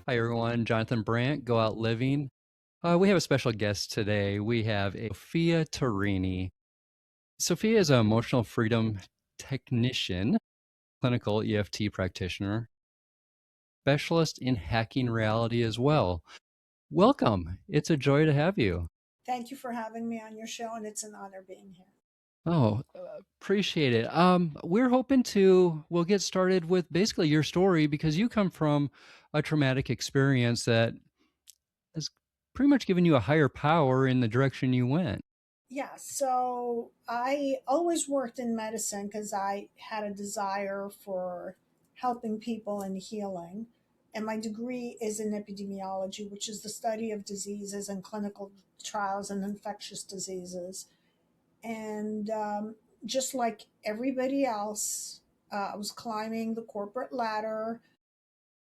Hi, everyone. Jonathan Brandt, Go Out Living. We have a special guest today. We have a Sophia Torini. Sophia is an emotional freedom technician, clinical EFT practitioner, specialist in hacking reality as well. Welcome. It's a joy to have you. Thank you for having me on your show, and it's an honor being here. Oh, appreciate it. We'll get started with basically your story because you come from a traumatic experience that has pretty much given you a higher power in the direction you went. Yeah, so I always worked in medicine because I had a desire for helping people and healing. And my degree is in epidemiology, which is the study of diseases and clinical trials and infectious diseases. And just like everybody else, I was climbing the corporate ladder,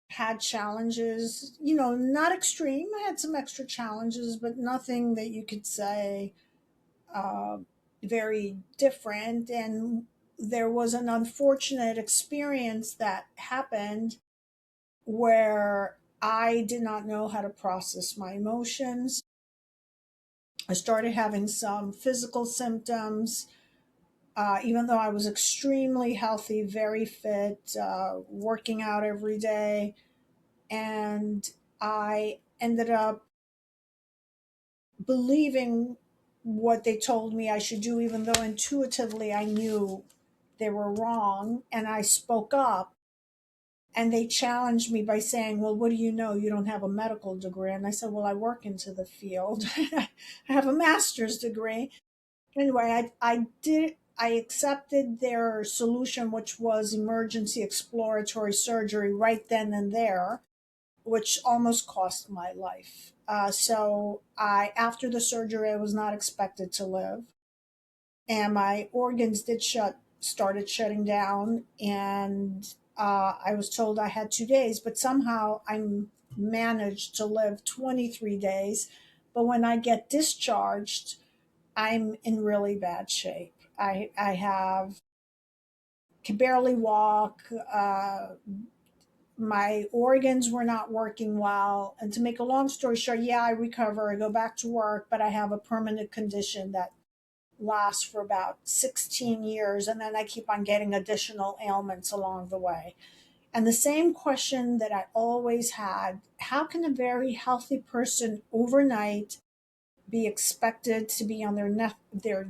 had challenges, not extreme. I had some extra challenges, but nothing that you could say uh, very different. And there was an unfortunate experience that happened where I did not know how to process my emotions. I started having some physical symptoms, even though I was extremely healthy, very fit, working out every day. And I ended up believing what they told me I should do, even though intuitively I knew they were wrong. And I spoke up, and they challenged me by saying, "Well, what do you know? You don't have a medical degree." And I said, "Well, I work into the field. I have a master's degree." Anyway, I accepted their solution, which was emergency exploratory surgery right then and there, which almost cost my life. After the surgery, I was not expected to live, and my organs started shutting down, and I was told I had 2 days, but somehow I managed to live 23 days. But when I get discharged, I'm in really bad shape. I have can barely walk. My organs were not working well. And to make a long story short, yeah, I recover, I go back to work, but I have a permanent condition that lasts for about 16 years. And then I keep on getting additional ailments along the way. And the same question that I always had: how can a very healthy person overnight be expected to be on their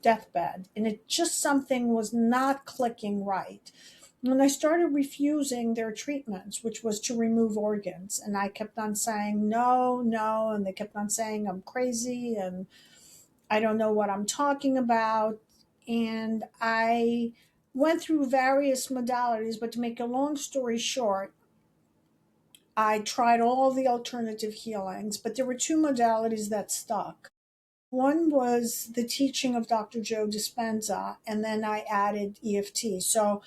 deathbed? And it just something was not clicking right. When I started refusing their treatments, which was to remove organs, and I kept on saying no, no, and they kept on saying I'm crazy and I don't know what I'm talking about. And I went through various modalities, but to make a long story short, I tried all the alternative healings, but there were two modalities that stuck. One was the teaching of Dr. Joe Dispenza, and then I added EFT. So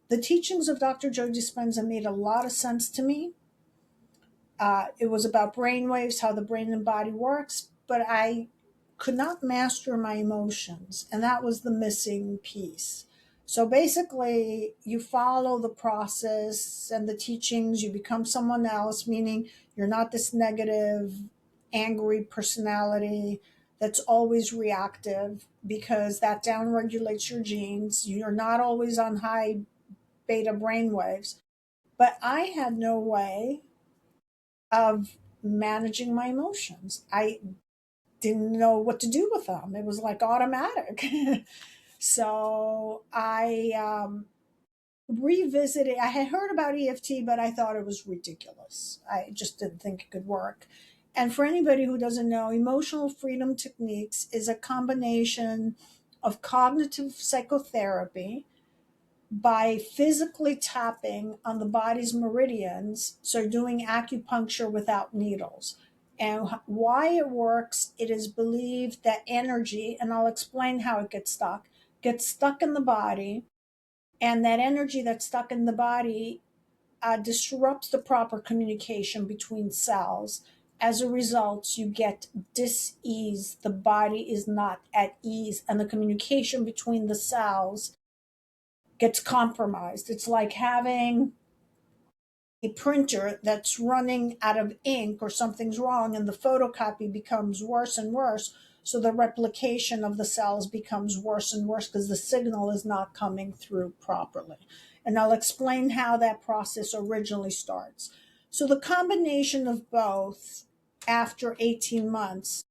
the teachings of Dr. Joe Dispenza made a lot of sense to me. It was about brain waves, how the brain and body works, but I could not master my emotions, and that was the missing piece. So basically, you follow the process and the teachings, you become someone else, meaning you're not this negative, angry personality that's always reactive, because that downregulates your genes. You're not always on high beta brain waves. But I had no way of managing my emotions. I didn't know what to do with them. It was like automatic. So I revisited. I had heard about EFT, but I thought it was ridiculous. I just didn't think it could work. And for anybody who doesn't know, emotional freedom techniques is a combination of cognitive psychotherapy by physically tapping on the body's meridians, so doing acupuncture without needles. And why it works, it is believed that energy, and I'll explain how it gets stuck in the body, and that energy that's stuck in the body disrupts the proper communication between cells. As a result, you get dis-ease. The body is not at ease, and the communication between the cells gets compromised. It's like having a printer that's running out of ink or something's wrong and the photocopy becomes worse and worse. So the replication of the cells becomes worse and worse because the signal is not coming through properly. And I'll explain how that process originally starts. So the combination of both after 18 months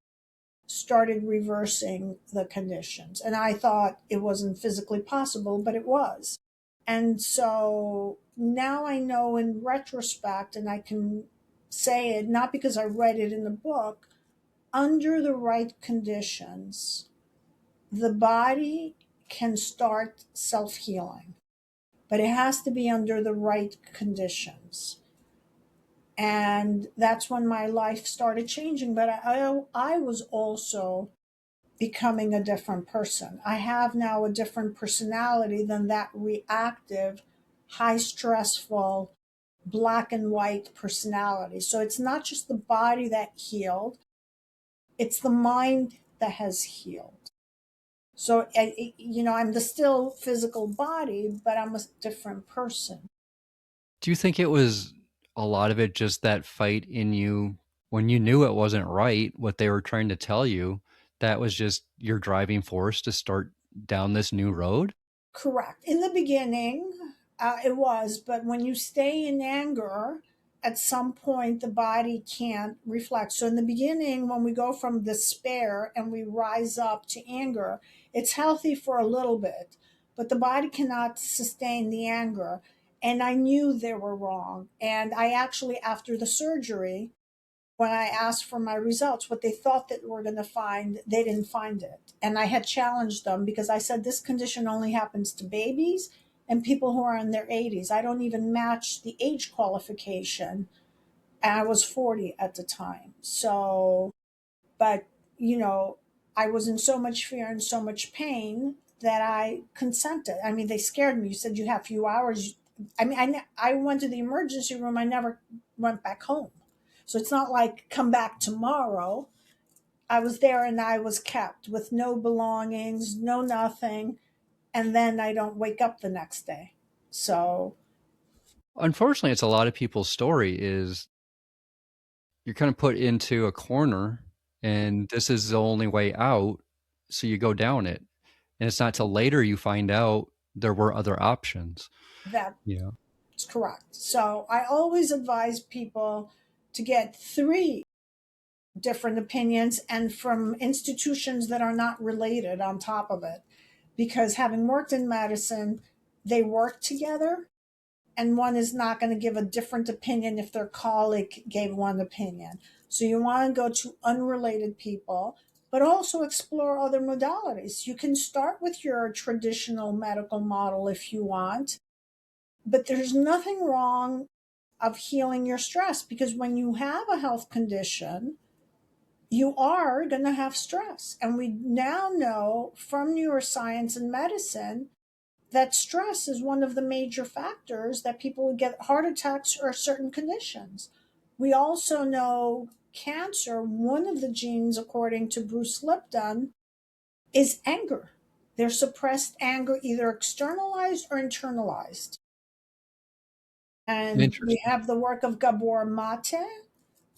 started reversing the conditions. And I thought it wasn't physically possible, but it was. And so now I know in retrospect, and I can say it not because I read it in the book, under the right conditions, the body can start self healing, but it has to be under the right conditions. And that's when my life started changing. But I was also becoming a different person. I have now a different personality than that reactive, high stressful, black and white personality. So it's not just the body that healed, it's the mind that has healed. So, I'm the still physical body, but I'm a different person. Do you think it was a lot of it just that fight in you when you knew it wasn't right, what they were trying to tell you? That was just your driving force to start down this new road? Correct. In the beginning, it was, but when you stay in anger, at some point the body can't reflect. So, in the beginning, when we go from despair and we rise up to anger, it's healthy for a little bit, but the body cannot sustain the anger. And I knew they were wrong. And I actually, after the surgery, when I asked for my results, what they thought that we're going to find, they didn't find it. And I had challenged them because I said, this condition only happens to babies and people who are in their 80s. I don't even match the age qualification. And I was 40 at the time. So, but, you know, I was in so much fear and so much pain that I consented. I mean, they scared me. You said you have a few hours. I mean, I went to the emergency room. I never went back home. So it's not like come back tomorrow. I was there and I was kept with no belongings, no nothing. And then I don't wake up the next day. So Unfortunately, it's a lot of people's story is you're kind of put into a corner and this is the only way out, so you go down it. And it's not till later you find out there were other options. that's Yeah. correct. So I always advise people to get three different opinions and from institutions that are not related on top of it. Because having worked in medicine, they work together and one is not going to give a different opinion if their colleague gave one opinion. So you want to go to unrelated people, but also explore other modalities. You can start with your traditional medical model if you want, but there's nothing wrong of healing your stress because when you have a health condition, you are going to have stress. And we now know from neuroscience and medicine that stress is one of the major factors that people would get heart attacks or certain conditions. We also know cancer, one of the genes, according to Bruce Lipton, is anger. There's suppressed anger, either externalized or internalized. And we Interesting. have the work of Gabor Mate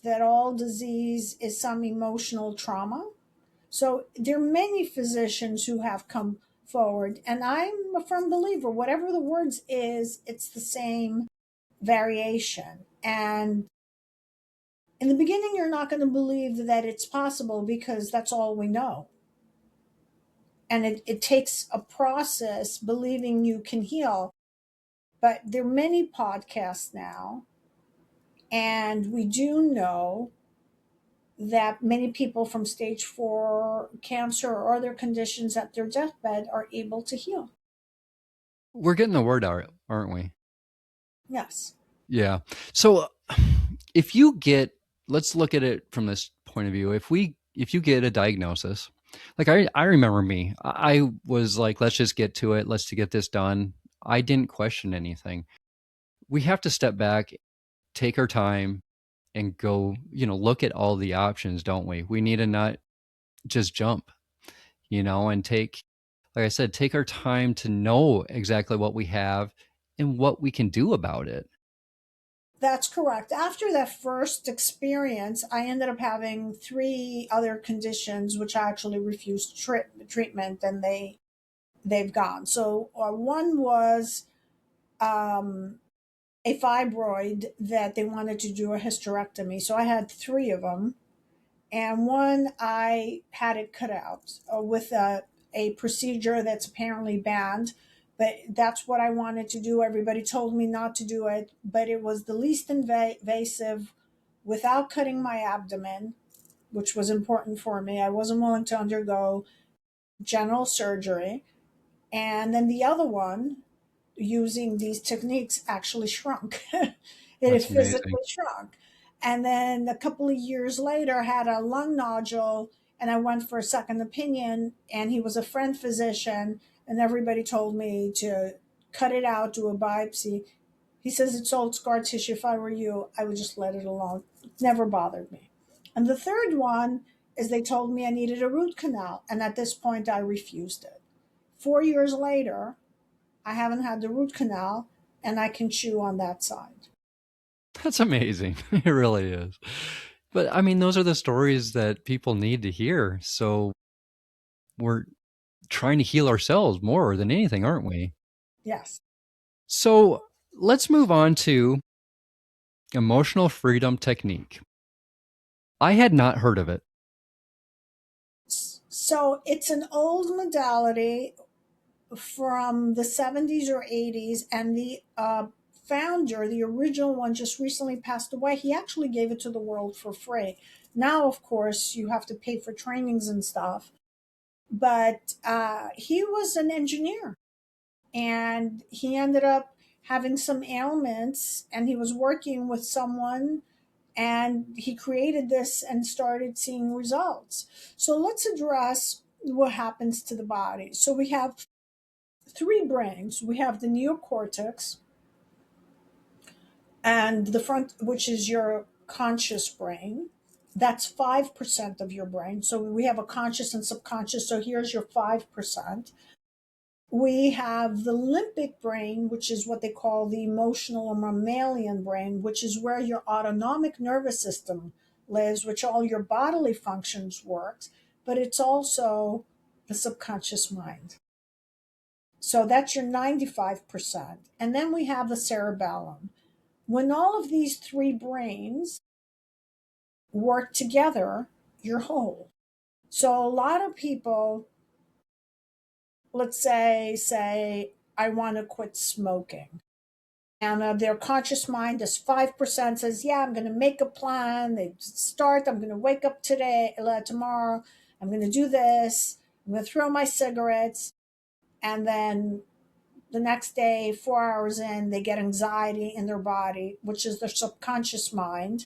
that all disease is some emotional trauma. So there are many physicians who have come forward, and I'm a firm believer, whatever the words is, it's the same variation. And in the beginning, you're not going to believe that it's possible because that's all we know. And it takes a process believing you can heal. But there are many podcasts now, and we do know that many people from stage 4 cancer or other conditions at their deathbed are able to heal. We're getting the word out, aren't we? Yes. Yeah. So if you get, let's look at it from this point of view. If you get a diagnosis, like I remember me, I was like, let's just get to it. Let's to get this done. I didn't question anything. We have to step back, take our time and go, look at all the options, don't we? We need to not just jump, and take, like I said, take our time to know exactly what we have and what we can do about it. That's correct. After that first experience, I ended up having three other conditions which I actually refused treatment, and they've gone. So one was um, a fibroid that they wanted to do a hysterectomy. So I had three of them, and one I had it cut out with a procedure that's apparently banned. But that's what I wanted to do. Everybody told me not to do it, but it was the least invasive without cutting my abdomen, which was important for me. I wasn't willing to undergo general surgery. And then the other one, using these techniques, actually shrunk. It That's amazing. physically shrunk. And then a couple of years later, I had a lung nodule, and I went for a second opinion, and he was a friend physician, and everybody told me to cut it out, do a biopsy. He says it's old scar tissue. If I were you, I would just let it alone. It never bothered me. And the third one is they told me I needed a root canal, and at this point, I refused it. 4 years later, I haven't had the root canal, and I can chew on that side. That's amazing. It really is. But I mean, those are the stories that people need to hear. So we're trying to heal ourselves more than anything, aren't we? Yes. So let's move on to emotional freedom technique. I had not heard of it. So it's an old modality from the 70s or 80s, and the founder, the original one, just recently passed away. He actually gave it to the world for free. Now, of course, you have to pay for trainings and stuff. But he was an engineer, and he ended up having some ailments, and he was working with someone, and he created this and started seeing results. So let's address what happens to the body. So we have three brains. We have the neocortex and the front, which is your conscious brain. That's 5% of your brain. So we have a conscious and subconscious. So here's your 5%. We have the limbic brain, which is what they call the emotional or mammalian brain, which is where your autonomic nervous system lives, which all your bodily functions works, but it's also the subconscious mind. So that's your 95%. And then we have the cerebellum. When all of these three brains work together, you're whole. So a lot of people, let's say I want to quit smoking. And their conscious mind is 5% says, yeah, I'm going to make a plan. They start, I'm going to wake up tomorrow. I'm going to do this. I'm going to throw my cigarettes. And then the next day, 4 hours in, they get anxiety in their body, which is their subconscious mind.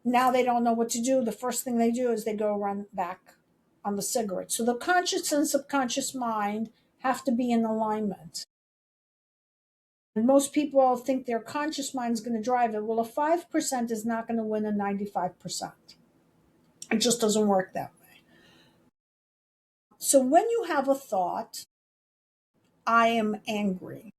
Now they don't know what to do. The first thing they do is they go run back on the cigarette. So the conscious and subconscious mind have to be in alignment. And most people think their conscious mind is going to drive it. Well, a 5% is not going to win a 95%. It just doesn't work that way. So when you have a thought, I am angry,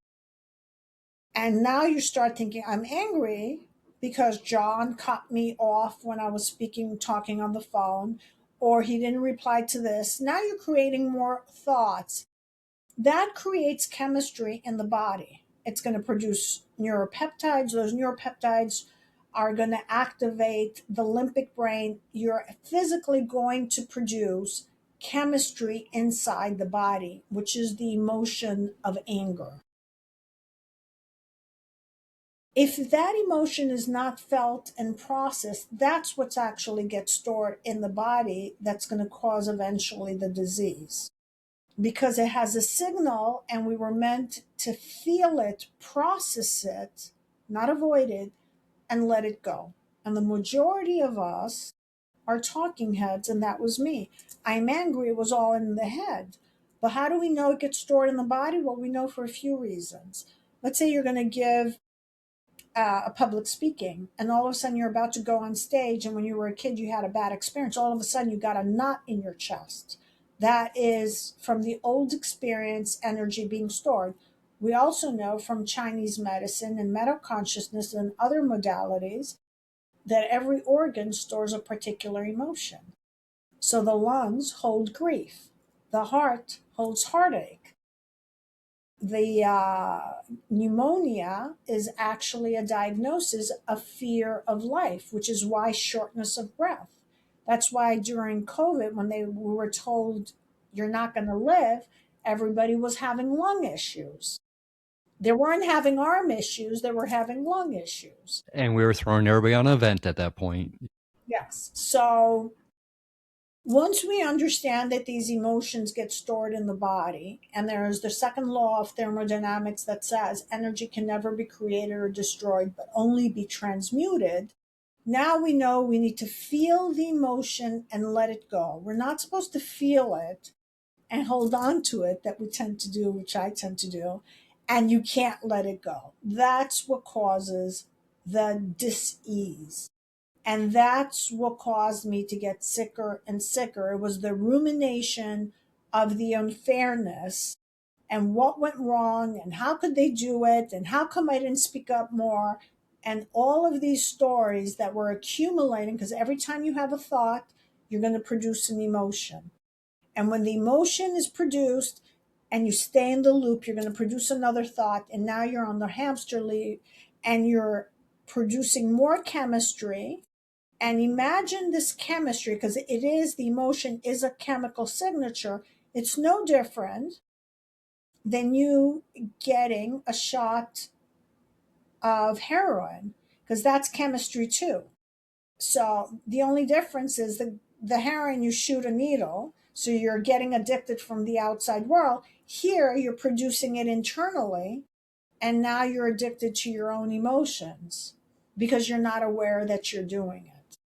and now you start thinking, I'm angry because John cut me off when I was talking on the phone, or he didn't reply to this. Now you're creating more thoughts. That creates chemistry in the body. It's going to produce neuropeptides. Those neuropeptides are going to activate the limbic brain. You're physically going to produce chemistry inside the body, which is the emotion of anger. If that emotion is not felt and processed, that's what's actually gets stored in the body that's going to cause eventually the disease. Because it has a signal, and we were meant to feel it, process it, not avoid it, and let it go. And the majority of us are talking heads, and that was me. I'm angry, it was all in the head. But how do we know it gets stored in the body? Well, we know for a few reasons. Let's say you're going to give a public speaking, and all of a sudden you're about to go on stage, and when you were a kid you had a bad experience, all of a sudden you got a knot in your chest. That is from the old experience energy being stored. We also know from Chinese medicine and meta consciousness and other modalities that every organ stores a particular emotion. So the lungs hold grief, the heart holds heartache, the pneumonia is actually a diagnosis of fear of life, which is why shortness of breath. That's why during COVID, when we were told you're not going to live, everybody was having lung issues. They weren't having arm issues, they were having lung issues. And we were throwing everybody on an event at that point. Yes. So once we understand that these emotions get stored in the body, and there is the second law of thermodynamics that says energy can never be created or destroyed, but only be transmuted, now we know we need to feel the emotion and let it go. We're not supposed to feel it and hold on to it, that we tend to do, which I tend to do, and you can't let it go. That's what causes the dis-ease. And that's what caused me to get sicker and sicker. It was the rumination of the unfairness and what went wrong and how could they do it and how come I didn't speak up more, and all of these stories that were accumulating, because every time you have a thought, you're going to produce an emotion. And when the emotion is produced and you stay in the loop, you're going to produce another thought. And now you're on the hamster wheel and you're producing more chemistry. And imagine this chemistry, because it is, the emotion is a chemical signature. It's no different than you getting a shot of heroin, because that's chemistry too. So the only difference is the heroin, you shoot a needle, so you're getting addicted from the outside world. Here, you're producing it internally, and now you're addicted to your own emotions because you're not aware that you're doing it.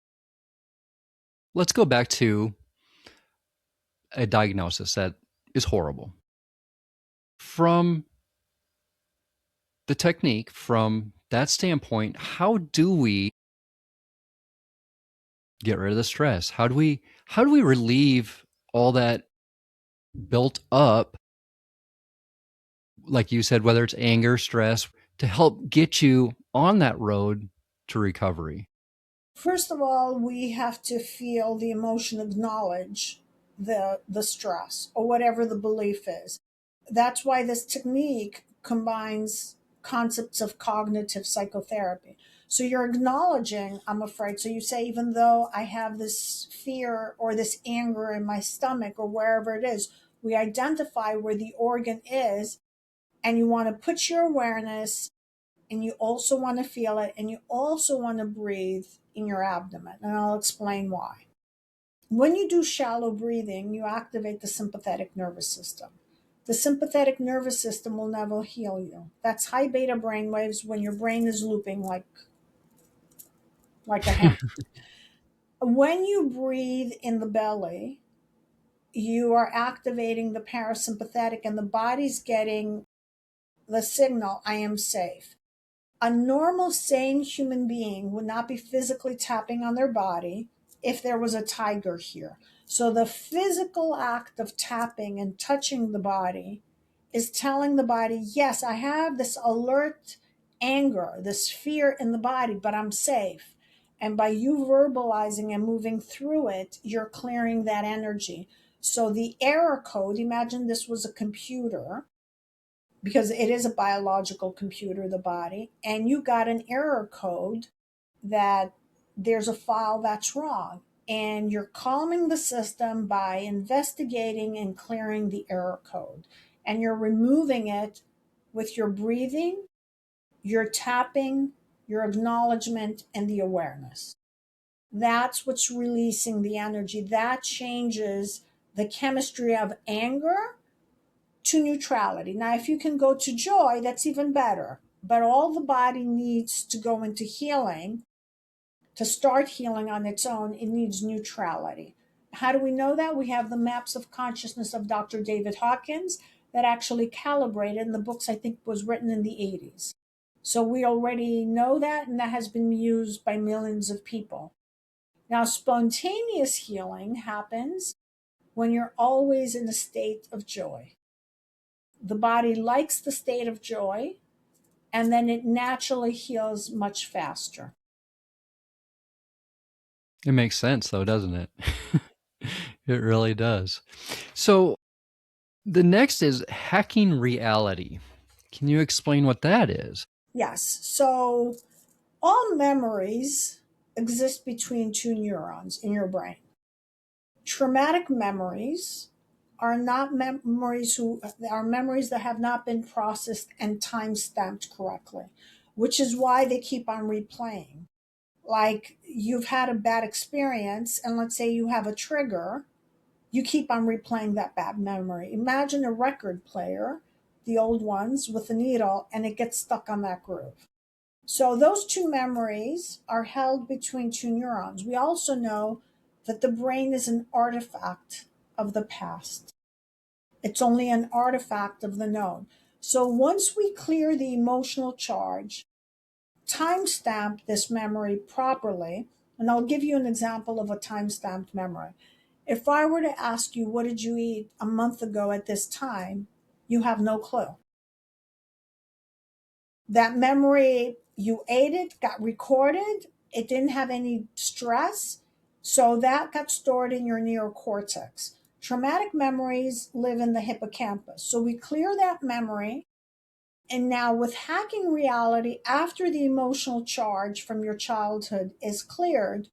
Let's go back to a diagnosis that is horrible. From the technique, from that standpoint, how do we get rid of the stress? How do we relieve all that built up, like you said, whether it's anger, stress, to help get you on that road to recovery? First of all, we have to feel the emotion, acknowledge the stress or whatever the belief is. That's why this technique combines concepts of cognitive psychotherapy. So you're acknowledging, I'm afraid. So you say, even though I have this fear or this anger in my stomach or wherever it is, we identify where the organ is, and you want to put your awareness, and you also want to feel it, and you also want to breathe in your abdomen. And I'll explain why. When you do shallow breathing, you activate the sympathetic nervous system. The sympathetic nervous system will never heal you. That's high beta brain waves when your brain is looping like a hammer. When you breathe in the belly, you are activating the parasympathetic, and the body's getting the signal, I am safe. A normal, sane human being would not be physically tapping on their body if there was a tiger here. So the physical act of tapping and touching the body is telling the body, yes, I have this alert anger, this fear in the body, but I'm safe. And by you verbalizing and moving through it, you're clearing that energy. So the error code, imagine this was a computer, because it is a biological computer, the body, and you got an error code that there's a file that's wrong. And you're calming the system by investigating and clearing the error code. And you're removing it with your breathing, your tapping, your acknowledgement, and the awareness. That's what's releasing the energy. That changes the chemistry of anger to neutrality. Now, if you can go to joy, that's even better. But all the body needs to go into healing, to start healing on its own, it needs neutrality. How do we know that? We have the maps of consciousness of Dr. David Hawkins that actually calibrated, and the books I think was written in the 80s. So we already know that, and that has been used by millions of people. Now, spontaneous healing happens when you're always in a state of joy. The body likes the state of joy, and then it naturally heals much faster. It makes sense, though, doesn't it? It really does. So the next is hacking reality. Can you explain what that is? Yes. So all memories exist between two neurons in your brain. Traumatic memories are not memories who are memories that have not been processed and time stamped correctly, which is why they keep on replaying. Like you've had a bad experience, and let's say you have a trigger, you keep on replaying that bad memory. Imagine a record player, the old ones with a needle, and it gets stuck on that groove. So those two memories are held between two neurons. We also know that the brain is an artifact of the past. It's only an artifact of the known. So once we clear the emotional charge, timestamp this memory properly, and I'll give you an example of a time-stamped memory. If I were to ask you, what did you eat a month ago at this time? You have no clue. That memory, you ate it, got recorded, it didn't have any stress, so that got stored in your neocortex. Traumatic memories live in the hippocampus. So we clear that memory. And now, with hacking reality, after the emotional charge from your childhood is cleared,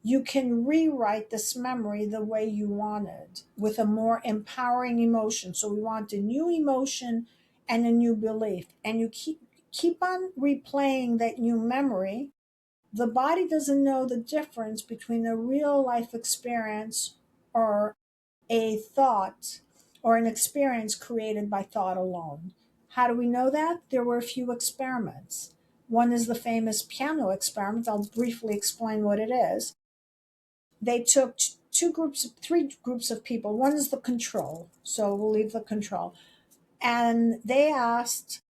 you can rewrite this memory the way you wanted with a more empowering emotion. So we want a new emotion and a new belief. And you keep on replaying that new memory. The body doesn't know the difference between a real life experience or a thought or an experience created by thought alone. How do we know that? There were a few experiments. One is the famous piano experiment. I'll briefly explain what it is. They took three groups of people. One is the control. So we'll leave the control. And they asked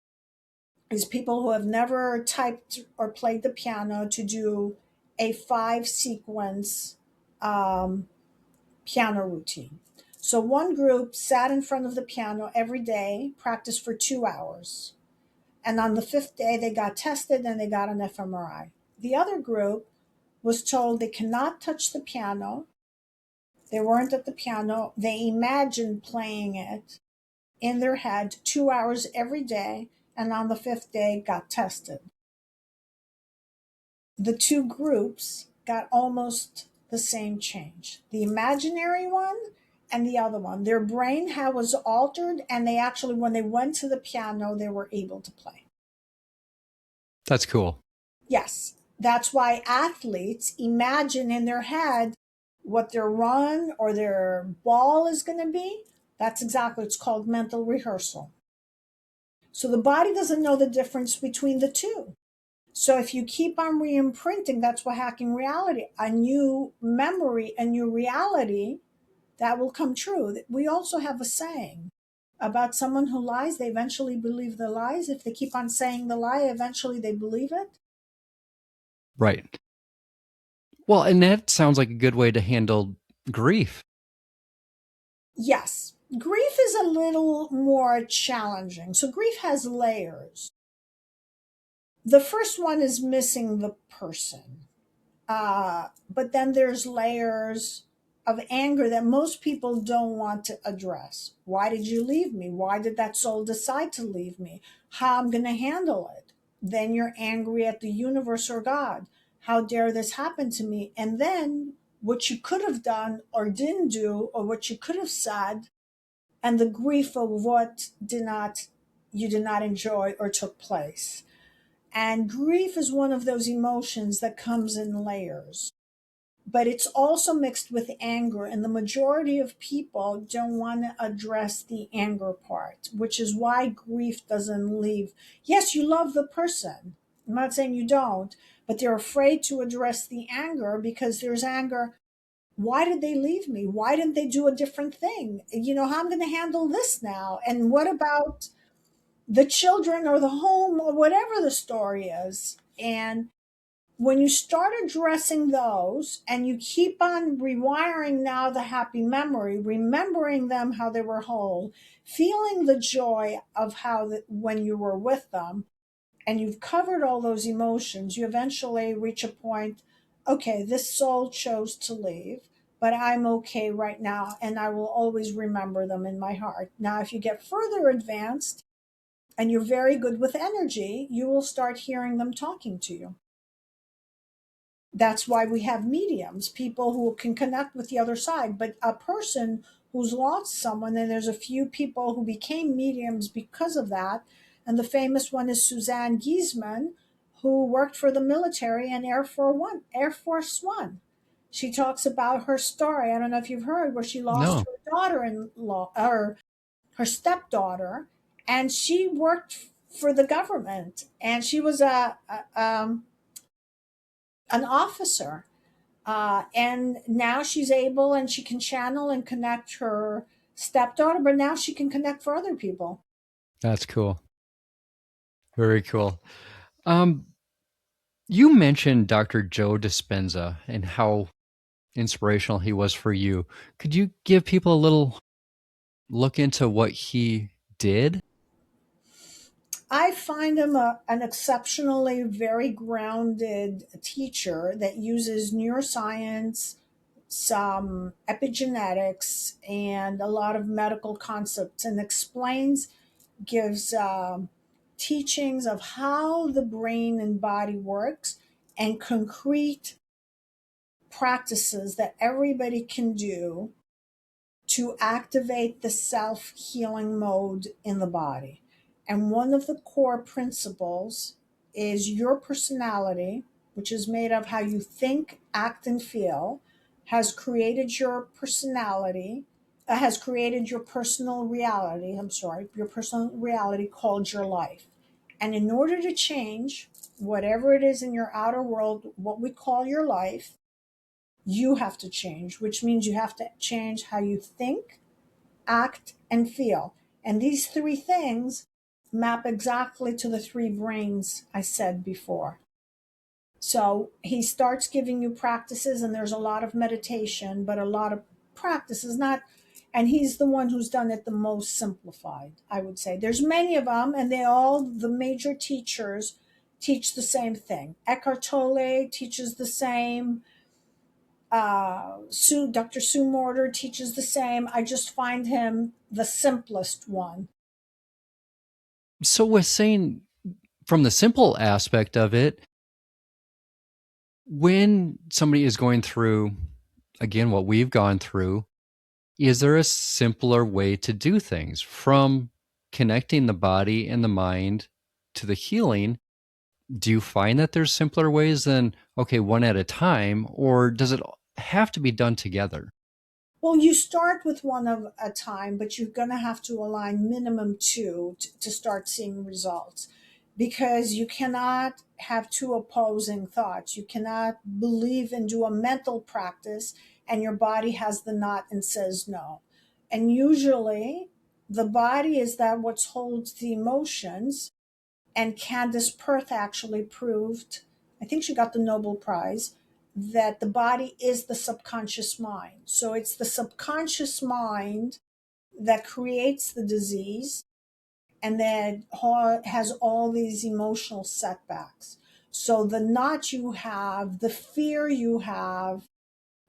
these people who have never typed or played the piano to do a 5 sequence piano routine. So one group sat in front of the piano every day, practiced for 2 hours. And on the fifth day, they got tested and they got an fMRI. The other group was told they cannot touch the piano. They weren't at the piano. They imagined playing it in their head 2 hours every day. And on the fifth day, got tested. The two groups got almost the same change. The imaginary one and the other one. Their brain was altered, and they actually, when they went to the piano, they were able to play. That's cool. Yes, that's why athletes imagine in their head what their run or their ball is going to be. That's exactly, it's called mental rehearsal. So the body doesn't know the difference between the two. So if you keep on re-imprinting, that's what hacking reality, a new memory, a new reality, that will come true. We also have a saying about someone who lies, they eventually believe the lies. If they keep on saying the lie, eventually they believe it. Right. Well, and that sounds like a good way to handle grief. Yes, grief is a little more challenging. So grief has layers. The first one is missing the person. But then there's layers of anger that most people don't want to address. Why did you leave me? Why did that soul decide to leave me? How I'm going to handle it? Then you're angry at the universe or God. How dare this happen to me? And then what you could have done or didn't do, or what you could have said, and the grief of what you did not enjoy or took place. And grief is one of those emotions that comes in layers, but it's also mixed with anger. And the majority of people don't want to address the anger part, which is why grief doesn't leave. Yes, you love the person. I'm not saying you don't, but they're afraid to address the anger because there's anger. Why did they leave me? Why didn't they do a different thing? How I'm going to handle this now? And what about the children or the home or whatever the story is? And When you start addressing those and you keep on rewiring now the happy memory, remembering them how they were whole, feeling the joy of when you were with them, and you've covered all those emotions, you eventually reach a point, okay, this soul chose to leave, but I'm okay right now, and I will always remember them in my heart. Now, if you get further advanced and you're very good with energy, you will start hearing them talking to you. That's why we have mediums, people who can connect with the other side. But a person who's lost someone, and there's a few people who became mediums because of that. And the famous one is Suzanne Giesman, who worked for the military and Air Force One. She talks about her story. I don't know if you've heard, where she lost No, her daughter-in-law, or her stepdaughter, and she worked for the government, and she was an officer, and now she's able, and she can channel and connect her stepdaughter, but now she can connect for other people. that's cool. Very cool. Um, you mentioned Dr. Joe Dispenza and how inspirational he was for you. Could you give people a little look into what he did? I find him an exceptionally very grounded teacher that uses neuroscience, some epigenetics, and a lot of medical concepts, and gives teachings of how the brain and body works, and concrete practices that everybody can do to activate the self healing mode in the body. And one of the core principles is your personality, which is made of how you think, act, and feel, has created your personality, has created your personal reality. I'm sorry, your personal reality called your life. And in order to change whatever it is in your outer world, what we call your life, you have to change, which means you have to change how you think, act, and feel. And these three things map exactly to the three brains I said before. So he starts giving you practices, and there's a lot of meditation, but a lot of practices, not, and he's the one who's done it the most simplified, I would say. There's many of them, and the major teachers teach the same thing. Eckhart Tolle teaches the same. Dr. Sue Morter teaches the same. I just find him the simplest one. So, with saying from the simple aspect of it, when somebody is going through, again, what we've gone through, is there a simpler way to do things from connecting the body and the mind to the healing? Do you find that there's simpler ways than, okay, one at a time, or does it have to be done together? Well, you start with one of a time, but you're going to have to align minimum two to start seeing results, because you cannot have two opposing thoughts. You cannot believe and do a mental practice and your body has the knot and says no. And usually the body is that what holds the emotions. And Candace Perth actually proved, I think she got the Nobel Prize, that the body is the subconscious mind. So it's the subconscious mind that creates the disease and that has all these emotional setbacks. So the knot you have, the fear you have,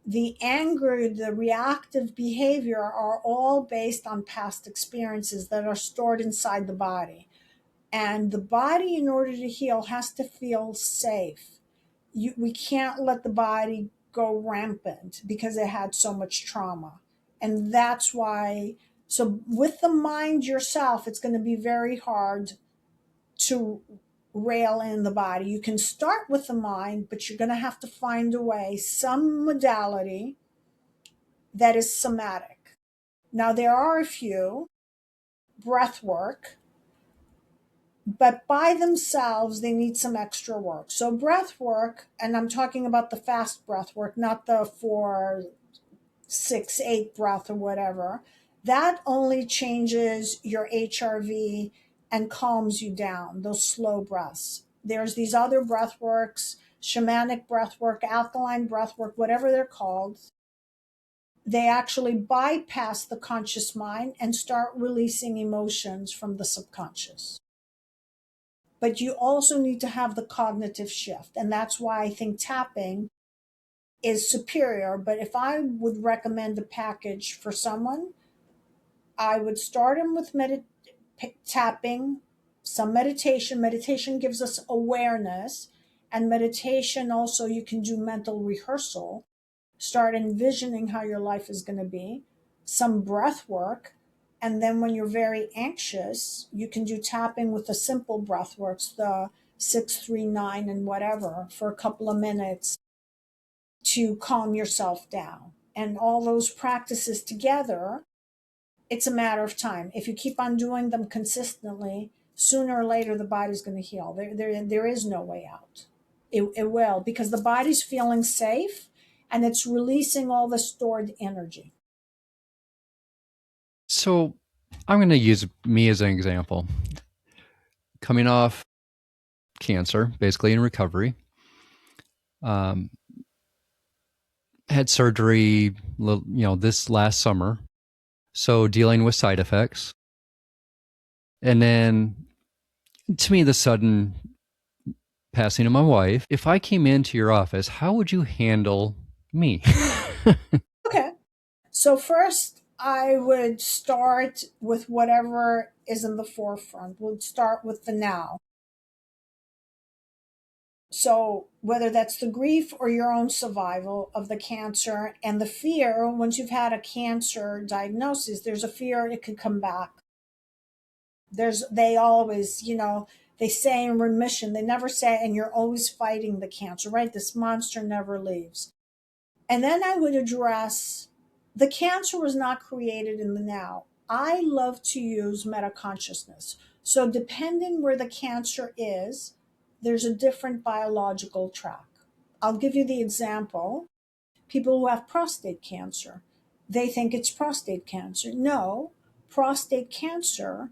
the anger, the reactive behavior are all based on past experiences that are stored inside the body. And the body, in order to heal, has to feel safe. We can't let the body go rampant because it had so much trauma. And that's why, so with the mind yourself, it's going to be very hard to rail in the body. You can start with the mind, but you're going to have to find a way, some modality that is somatic. Now, there are a few, breath work, but by themselves they need some extra work. So breath work, and I'm talking about the fast breath work, not the 4, 6, 8 breath or whatever, that only changes your HRV and calms you down, those slow breaths. There's these other breath works shamanic breath work, alkaline breath work, whatever they're called, they actually bypass the conscious mind and start releasing emotions from the subconscious. But you also need to have the cognitive shift. And that's why I think tapping is superior. But if I would recommend a package for someone, I would start them with tapping, some meditation. Meditation gives us awareness, and meditation also, you can do mental rehearsal. Start envisioning how your life is going to be, some breath work, and then when you're very anxious, you can do tapping with the simple breath works, the 639 and whatever, for a couple of minutes to calm yourself down. And all those practices together, it's a matter of time. If you keep on doing them consistently, sooner or later the body's going to heal. There is no way out. It will, because the body's feeling safe and it's releasing all the stored energy. So I'm going to use me as an example. Coming off cancer, basically in recovery, um, had surgery, this last summer. So dealing with side effects. And then to me, the sudden passing of my wife. If I came into your office, how would you handle me? Okay. So first, I would start with whatever is in the forefront. We'll start with the now. So whether that's the grief or your own survival of the cancer and the fear, once you've had a cancer diagnosis, there's a fear it could come back. They always, they say in remission, they never say, and you're always fighting the cancer, right? This monster never leaves. And then I would address the cancer was not created in the now. I love to use metaconsciousness. So depending where the cancer is, there's a different biological track. I'll give you the example. People who have prostate cancer, they think it's prostate cancer. No, prostate cancer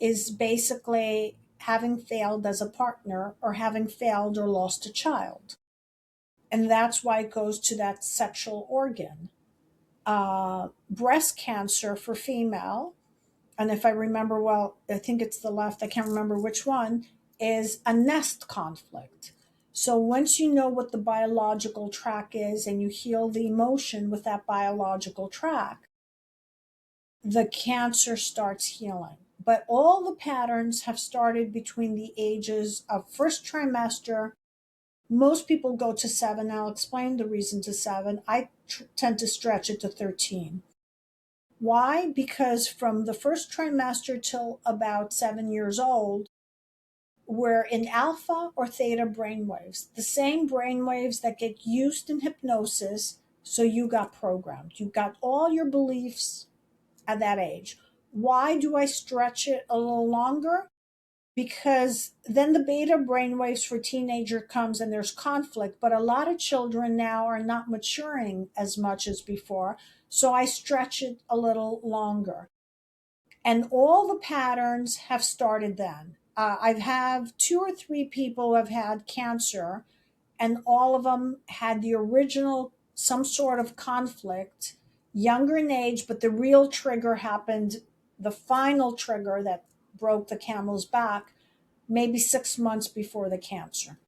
is basically having failed as a partner or having failed or lost a child. And that's why it goes to that sexual organ. Breast cancer for female, and if I remember well, I think it's the left, I can't remember which one, is a nest conflict. So once you know what the biological track is and you heal the emotion with that biological track, the cancer starts healing. But all the patterns have started between the ages of first trimester. Most people go to 7. I'll explain the reason to 7. I tend to stretch it to 13. Why? Because from the first trimester till about 7 years old, we're in alpha or theta brainwaves, the same brainwaves that get used in hypnosis. So you got programmed. You got all your beliefs at that age. Why do I stretch it a little longer? Because then the beta brainwaves for teenager comes and there's conflict, but a lot of children now are not maturing as much as before. So I stretch it a little longer. And all the patterns have started then. I've had 2 or 3 people who have had cancer, and all of them had the original, some sort of conflict, younger in age, but the real trigger happened, the final trigger that broke the camel's back, maybe 6 months before the cancer.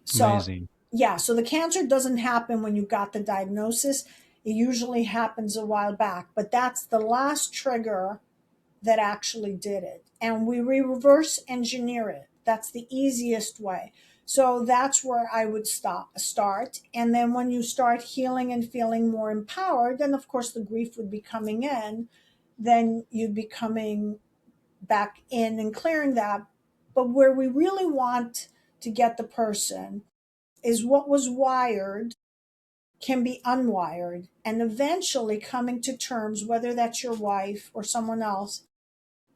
So, Amazing. yeah, so the cancer doesn't happen when you got the diagnosis. It usually happens a while back, but that's the last trigger that actually did it. And we reverse engineer it. That's the easiest way. So that's where I would start. And then when you start healing and feeling more empowered, then of course the grief would be coming in. Then you'd be coming back in and clearing that. But where we really want to get the person is what was wired can be unwired, and eventually coming to terms, whether that's your wife or someone else,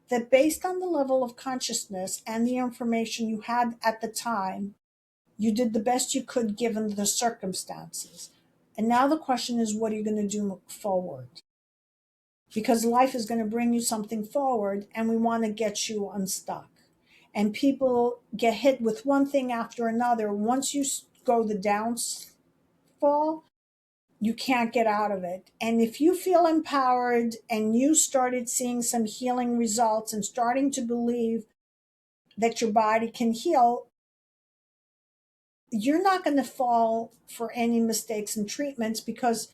that based on the level of consciousness and the information you had at the time, you did the best you could given the circumstances. And now the question is, what are you going to do forward? Because life is going to bring you something forward, and we want to get you unstuck. And people get hit with one thing after another. Once you go the downfall, you can't get out of it. And if you feel empowered and you started seeing some healing results and starting to believe that your body can heal, you're not going to fall for any mistakes and treatments, because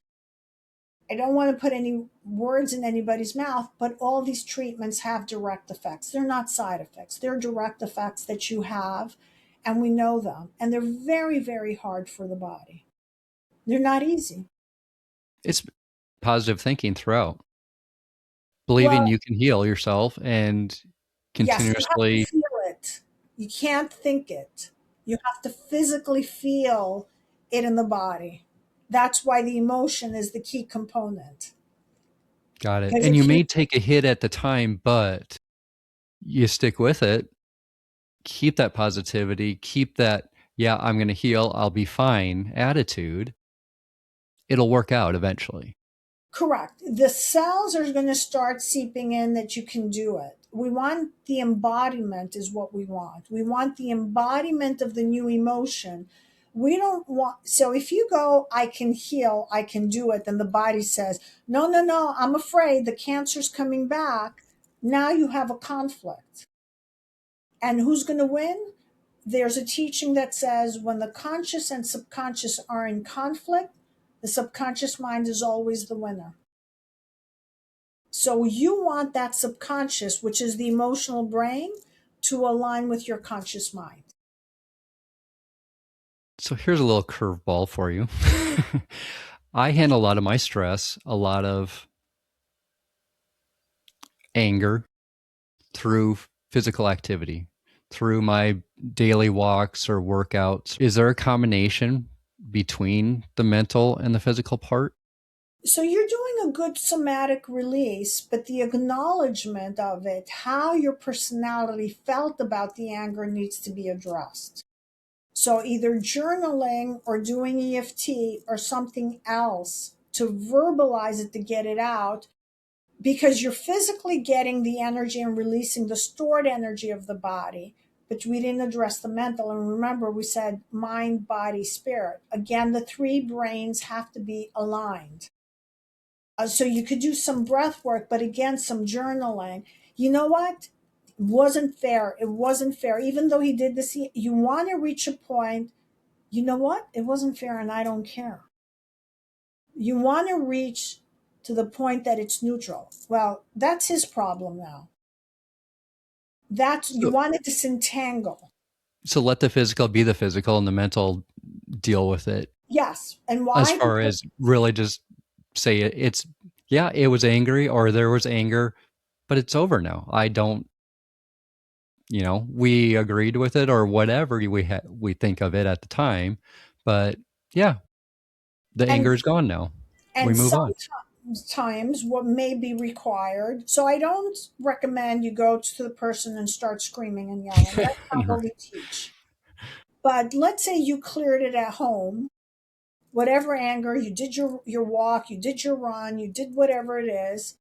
I don't want to put any words in anybody's mouth, but all these treatments have direct effects. They're not side effects, they're direct effects that you have, and we know them. And they're very, very hard for the body. They're not easy. It's positive thinking throughout, Well, believing you can heal yourself and yes, you have to continuously. feel it. You can't think it. You have to physically feel it in the body. That's why the emotion is the key component. Got it. Because And you if you may take a hit at the time, but you stick with it, keep that positivity, keep that, yeah, I'm going to heal, I'll be fine attitude. It'll work out eventually. Correct. The cells are going to start seeping in that you can do it. We want the embodiment, is what we want. We want the embodiment of the new emotion. We don't want, so if you go, I can heal, I can do it, then the body says, no, no, no, I'm afraid the cancer's coming back. Now you have a conflict. And who's going to win? There's a teaching that says when the conscious and subconscious are in conflict, the subconscious mind is always the winner. So you want that subconscious, which is the emotional brain, to align with your conscious mind. So here's a little curveball for you. I handle a lot of my stress, a lot of anger through physical activity, through my daily walks or workouts. Is there a combination between the mental and the physical part? So you're doing a good somatic release, but the acknowledgement of it, how your personality felt about the anger, needs to be addressed. So either journaling or doing EFT or something else to verbalize it, to get it out, because you're physically getting the energy and releasing the stored energy of the body, but we didn't address the mental. And remember, we said mind, body, spirit. Again, the three brains have to be aligned. So you could do some breath work, but again, some journaling. You know what? It wasn't fair. It wasn't fair. Even though he did this, you want to reach a point. You know what? It wasn't fair, and I don't care. You want to reach to the point that it's neutral. Well, that's his problem now. That's, you So, want to disentangle. so let the physical be the physical and the mental deal with it. Yes. And As why? far Because, as really just say it's, yeah, it was angry or there was anger, but it's over now. I don't, we agreed with it or whatever we think of it at the time, but yeah, the and anger is gone now. We and move on. sometimes what may be required. So I don't recommend you go to the person and start screaming and yelling. That's not what we teach. But let's say you cleared it at home, whatever anger, you did your walk, you did your run, you did whatever it is,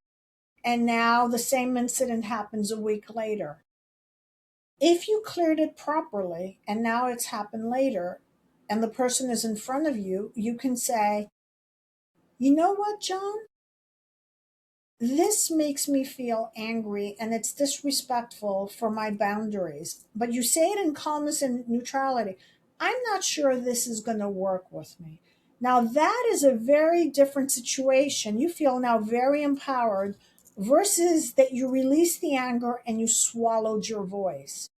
and now the same incident happens a week later. If you cleared it properly and now it's happened later and the person is in front of you, you can say, you know what, John? This makes me feel angry and it's disrespectful for my boundaries. But you say it in calmness and neutrality. I'm not sure this is going to work with me. Now, that is a very different situation. You feel now very empowered versus that you released the anger and you swallowed your voice.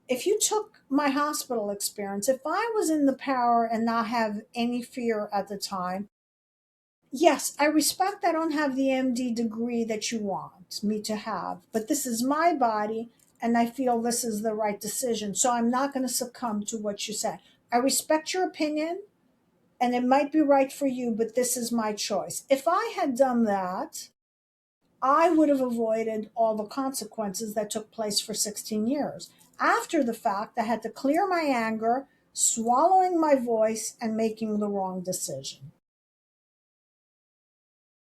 If you took my hospital experience, if I was in the power and not have any fear at the time, yes, I respect I don't have the MD degree that you want me to have, but this is my body and I feel this is the right decision. So I'm not going to succumb to what you said. I respect your opinion and it might be right for you, but this is my choice. If I had done that, I would have avoided all the consequences that took place for 16 years. After the fact, I had to clear my anger, swallowing my voice, and making the wrong decision.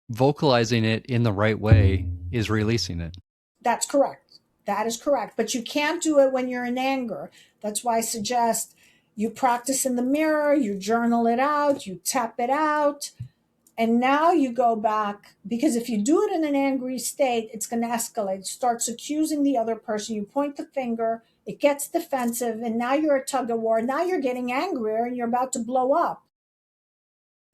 Vocalizing it in the right way is releasing it. That's correct. That is correct. But you can't do it when you're in anger. That's why I suggest you practice in the mirror, you journal it out, you tap it out, and now you go back, because if you do it in an angry state, it's going to escalate. It starts accusing the other person. You point the finger, it gets defensive, and now you're a tug of war. Now you're getting angrier and you're about to blow up.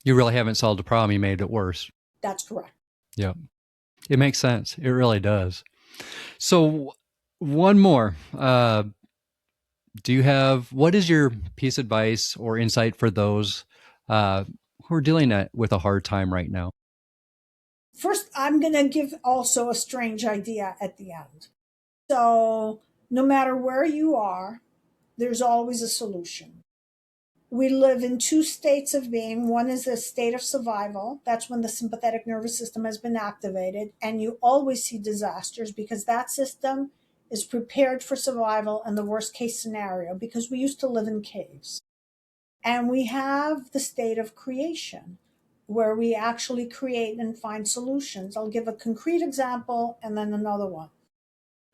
You really haven't solved the problem. You made it worse. That's correct. Yeah. It makes sense. It really does. So, one more. Do you have, what is your piece of advice or insight for those who are dealing with a hard time right now? First, I'm going to give also a strange idea at the end. So, no matter where you are, there's always a solution. We live in two states of being. One is a state of survival. That's when the sympathetic nervous system has been activated, and you always see disasters because that system is prepared for survival and the worst case scenario, because we used to live in caves. And we have the state of creation where we actually create and find solutions. I'll give a concrete example and then another one.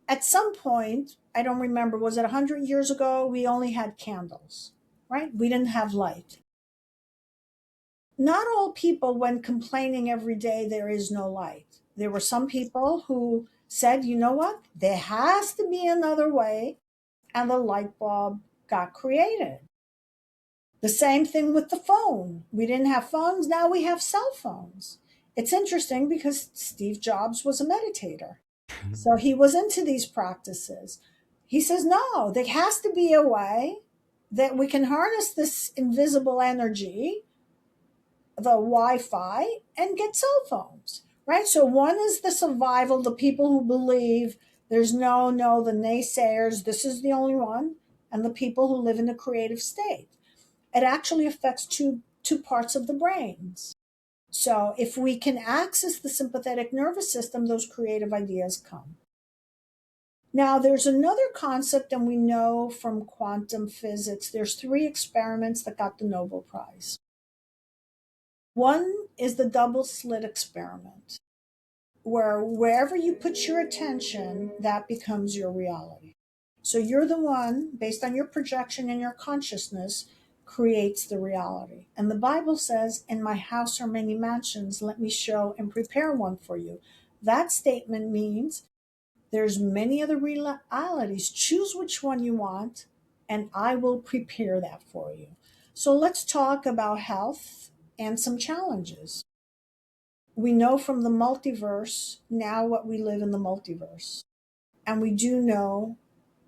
At some point, I don't remember, was it 100 years ago? We only had candles, right? We didn't have light. Not all people, when complaining every day there is no light. There were some people who said, you know what? There has to be another way. And the light bulb got created. The same thing with the phone. We didn't have phones. Now we have cell phones. It's interesting because Steve Jobs was a meditator. So he was into these practices. He says, no, there has to be a way that we can harness this invisible energy, the Wi-Fi, and get cell phones, right? So one is the survival, the people who believe there's no, the naysayers, this is the only one, and the people who live in a creative state. It actually affects two parts of the brains. So if we can access the sympathetic nervous system, those creative ideas come. Now, there's another concept, and we know from quantum physics, there's 3 experiments that got the Nobel Prize. One is the double slit experiment, where wherever you put your attention, that becomes your reality. So you're the one, based on your projection and your consciousness, creates the reality. And the Bible says, in my house are many mansions, let me show and prepare one for you. That statement means there's many other realities. Choose which one you want, and I will prepare that for you. So let's talk about health and some challenges. We know from the multiverse now what we live in the multiverse. And we do know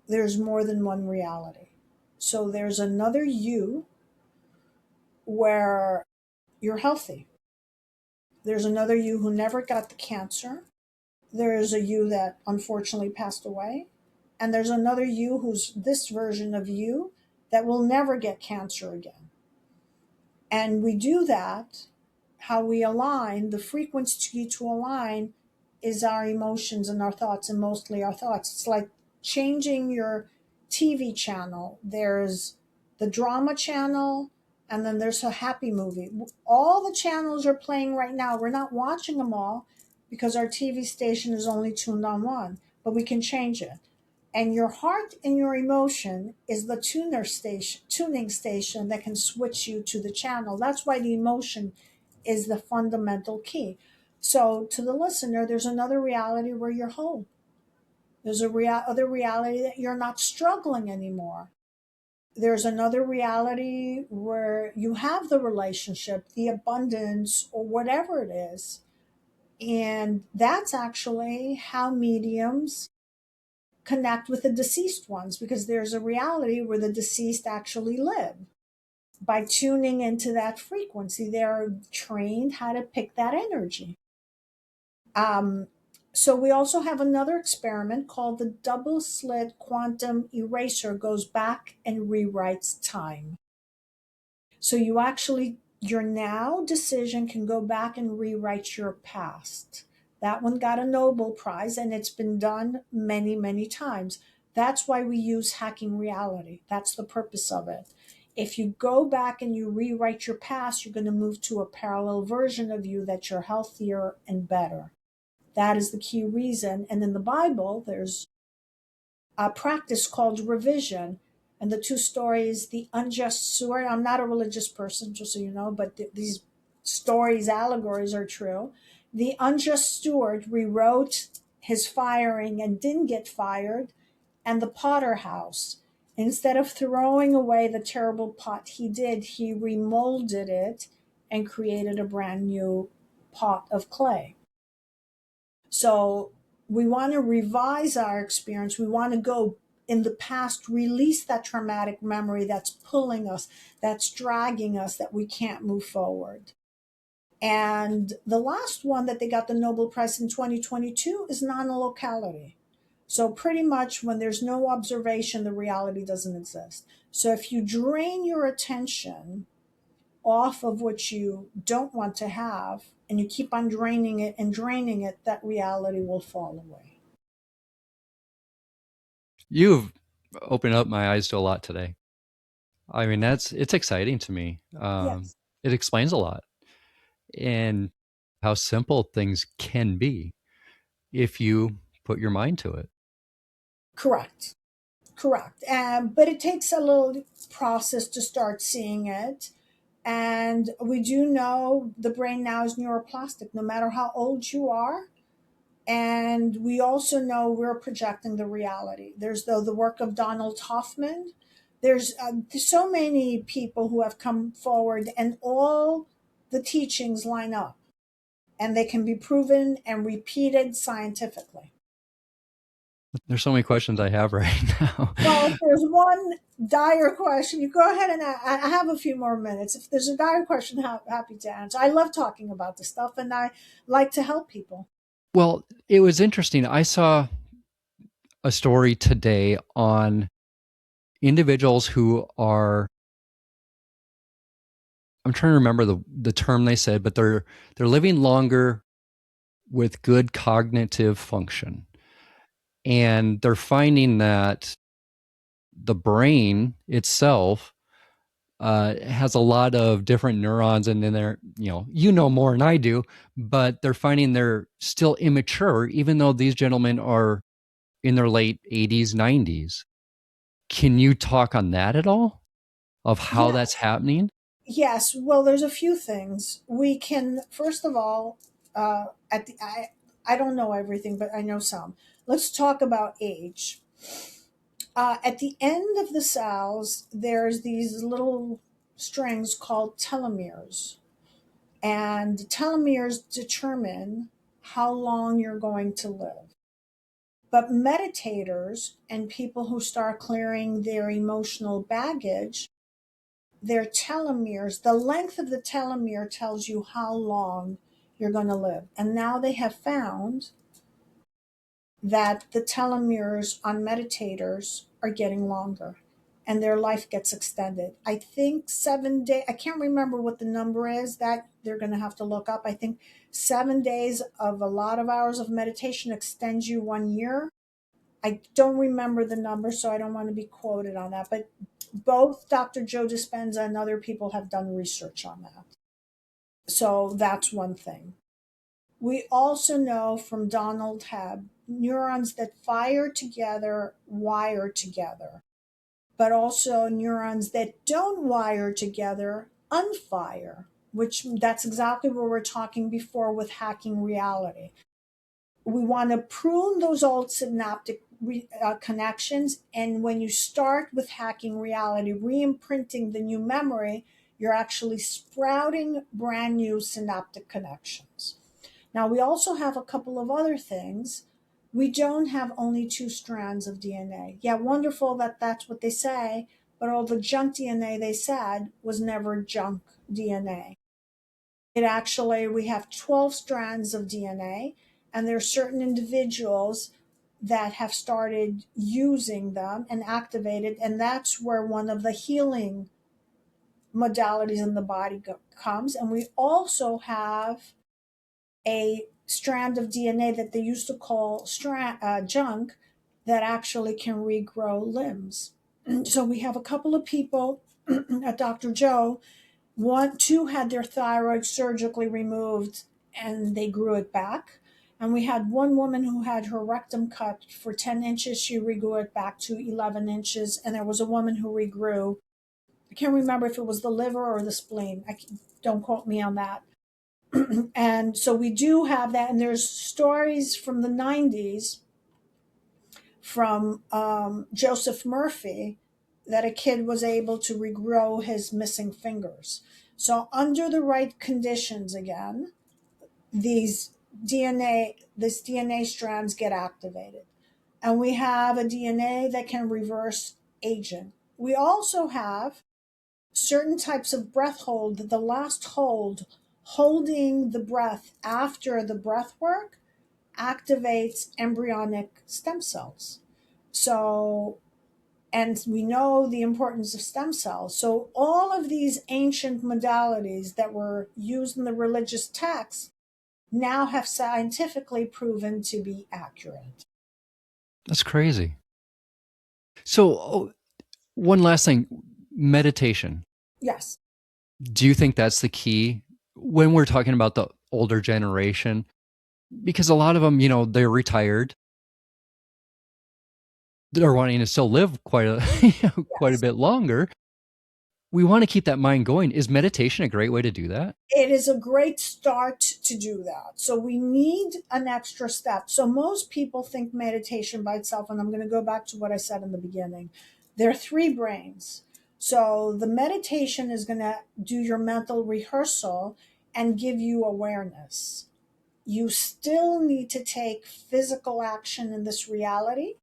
there's more than one reality. So there's another you where you're healthy. There's another you who never got the cancer. There is a you that unfortunately passed away. And there's another you who's this version of you that will never get cancer again. And we do that, how we align, the frequency to align is our emotions and our thoughts, and mostly our thoughts. It's like changing your TV channel. There's the drama channel, and then there's a happy movie. All the channels are playing right now. We're not watching them all because our TV station is only tuned on one, but we can change it. And your heart and your emotion is the tuning station that can switch you to the channel. That's why the emotion is the fundamental key. So to the listener, there's another reality where you're whole. There's other reality that you're not struggling anymore. There's another reality where you have the relationship, the abundance, or whatever it is. And that's actually how mediums connect with the deceased ones, because there's a reality where the deceased actually live. By tuning into that frequency, they're trained how to pick that energy. So we also have another experiment called the double slit quantum eraser, goes back and rewrites time. So your now decision can go back and rewrite your past. That one got a Nobel Prize, and it's been done many, many times. That's why we use hacking reality. That's the purpose of it. If you go back and you rewrite your past, you're going to move to a parallel version of you that you're healthier and better. That is the key reason. And in the Bible, there's a practice called revision. And the two stories, the unjust steward, I'm not a religious person, just so you know, but these stories, allegories are true. The unjust steward rewrote his firing and didn't get fired, and the Potter house. Instead of throwing away the terrible pot he did, he remolded it and created a brand new pot of clay. So we want to revise our experience. We want to go in the past, release that traumatic memory that's pulling us, that's dragging us, that we can't move forward. And the last one that they got the Nobel Prize in 2022 is non-locality. So pretty much when there's no observation, the reality doesn't exist. So if you drain your attention off of what you don't want to have and you keep on draining it, that reality will fall away. You've opened up my eyes to a lot today. I mean, it's exciting to me. Yes, It explains a lot and how simple things can be if you put your mind to it. correct. Correct. But it takes a little process to start seeing it. And we do know the brain now is neuroplastic, no matter how old you are. And we also know we're projecting the reality. There's the work of Donald Hoffman. There's so many people who have come forward, and all the teachings line up, and they can be proven and repeated scientifically. There's so many questions I have right now. Well, if there's one dire question, you go ahead and I have a few more minutes. If there's a dire question, happy to answer. I love talking about this stuff, and I like to help people. Well, it was interesting. I saw a story today on individuals who are, I'm trying to remember the term they said, but they're living longer with good cognitive function. And they're finding that the brain itself has a lot of different neurons, and then they're, you know more than I do, but they're finding they're still immature, even though these gentlemen are in their late 80s, 90s. Can you talk on that at all, of how Yeah. that's happening? Yes. Well, there's a few things we can. First of all, at the I don't know everything, but I know some. Let's talk about age. At the end of the cells, there's these little strings called telomeres. And telomeres determine how long you're going to live. But meditators and people who start clearing their emotional baggage, their telomeres, the length of the telomere tells you how long you're going to live. And now they have found that the telomeres on meditators are getting longer and their life gets extended. I think 7 days, I can't remember what the number is, that they're going to have to look up. I think 7 days of a lot of hours of meditation extends you 1 year. I don't remember the number, so I don't want to be quoted on that. But both Dr. Joe Dispenza and other people have done research on that. So that's one thing. We also know from Donald Hebb, neurons that fire together wire together, but also neurons that don't wire together unfire, which that's exactly what we were talking before with hacking reality. We want to prune those old synaptic connections, and when you start with hacking reality, re-imprinting the new memory, you're actually sprouting brand new synaptic connections. Now, we also have a couple of other things. We don't have only two strands of DNA. Yeah, wonderful that that's what they say, but all the junk DNA they said was never junk DNA. It actually, we have 12 strands of DNA, and there are certain individuals that have started using them and activated, and that's where one of the healing modalities in the body comes. And we also have a strand of DNA that they used to call junk that actually can regrow limbs. So we have a couple of people at Dr. Joe. Two had their thyroid surgically removed and they grew it back. And we had one woman who had her rectum cut for 10 inches. She regrew it back to 11 inches. And there was a woman who regrew, I can't remember if it was the liver or the spleen. Don't quote me on that. And so we do have that. And there's stories from the 90s from Joseph Murphy that a kid was able to regrow his missing fingers. So under the right conditions, again, these this DNA strands get activated. And we have a DNA that can reverse aging. We also have certain types of breath hold, the last hold, holding the breath after the breath work activates embryonic stem cells. So, and we know the importance of stem cells. So all of these ancient modalities that were used in the religious texts now have scientifically proven to be accurate. That's crazy. So, one last thing, meditation. Yes. Do you think that's the key when we're talking about the older generation? Because a lot of them, they're retired. They're wanting to still live quite quite a Yes. bit longer. We want to keep that mind going. Is meditation a great way to do that? It is a great start to do that. So we need an extra step. So most people think meditation by itself, and I'm going to go back to what I said in the beginning. There are three brains. So the meditation is going to do your mental rehearsal and give you awareness. You still need to take physical action in this reality,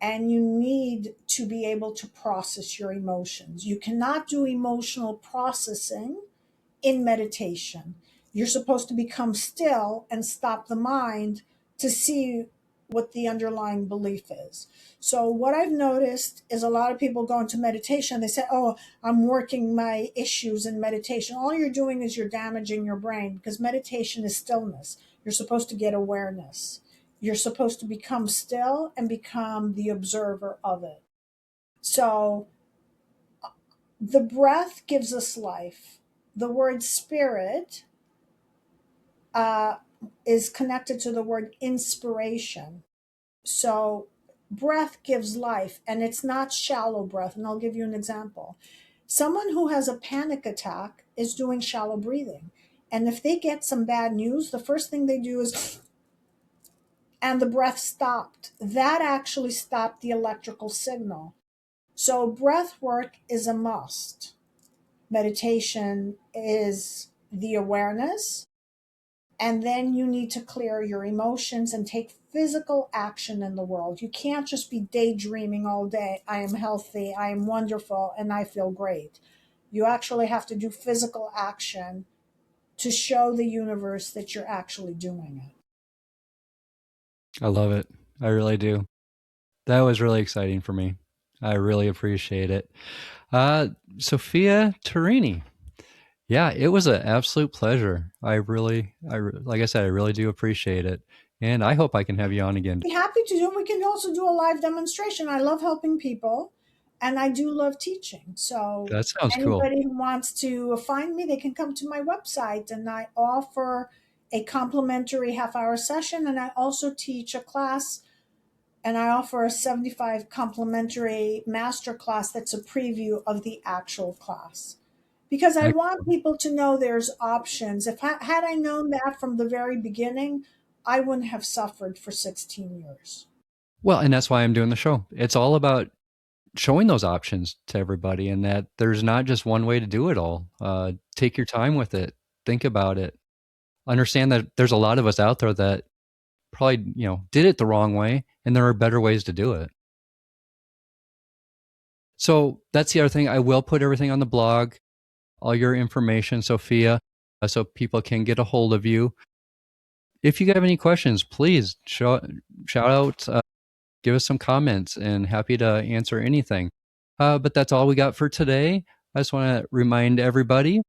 and you need to be able to process your emotions. You cannot do emotional processing in meditation. You're supposed to become still and stop the mind to see what the underlying belief is. So, what I've noticed is a lot of people go into meditation. They say, "Oh, I'm working my issues in meditation." All you're doing is you're damaging your brain, because meditation is stillness. You're supposed to get awareness. You're supposed to become still and become the observer of it. So, the breath gives us life. The word spirit uh, is connected to the word inspiration. So breath gives life, and it's not shallow breath. And I'll give you an example. Someone who has a panic attack is doing shallow breathing. And if they get some bad news, the first thing they do is, and the breath stopped. That actually stopped the electrical signal. So breath work is a must. Meditation is the awareness. And then you need to clear your emotions and take physical action in the world. You can't just be daydreaming all day. I am healthy, I am wonderful, and I feel great. You actually have to do physical action to show the universe that you're actually doing it. I love it. I really do. That was really exciting for me. I really appreciate it. Uh, Sophia Torini. Yeah, it was an absolute pleasure. Like I said, I really do appreciate it. And I hope I can have you on again. Be happy to do. We can also do a live demonstration. I love helping people, and I do love teaching. So That sounds cool. anybody who wants to find me, they can come to my website, and I offer a complimentary half-hour session, and I also teach a class, and I offer a 75 complimentary master class that's a preview of the actual class. Because I want people to know there's options. If had I known that from the very beginning, I wouldn't have suffered for 16 years. Well, and that's why I'm doing the show. It's all about showing those options to everybody and that there's not just one way to do it all. Take your time with it. Think about it. Understand that there's a lot of us out there that probably, did it the wrong way, and there are better ways to do it. So that's the other thing. I will put everything on the blog, all your information, Sophia, so people can get a hold of you. If you have any questions, please shout out, give us some comments, and happy to answer anything. But that's all we got for today. I just want to remind everybody,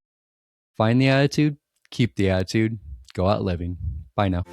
find the attitude, keep the attitude, go out living. Bye now.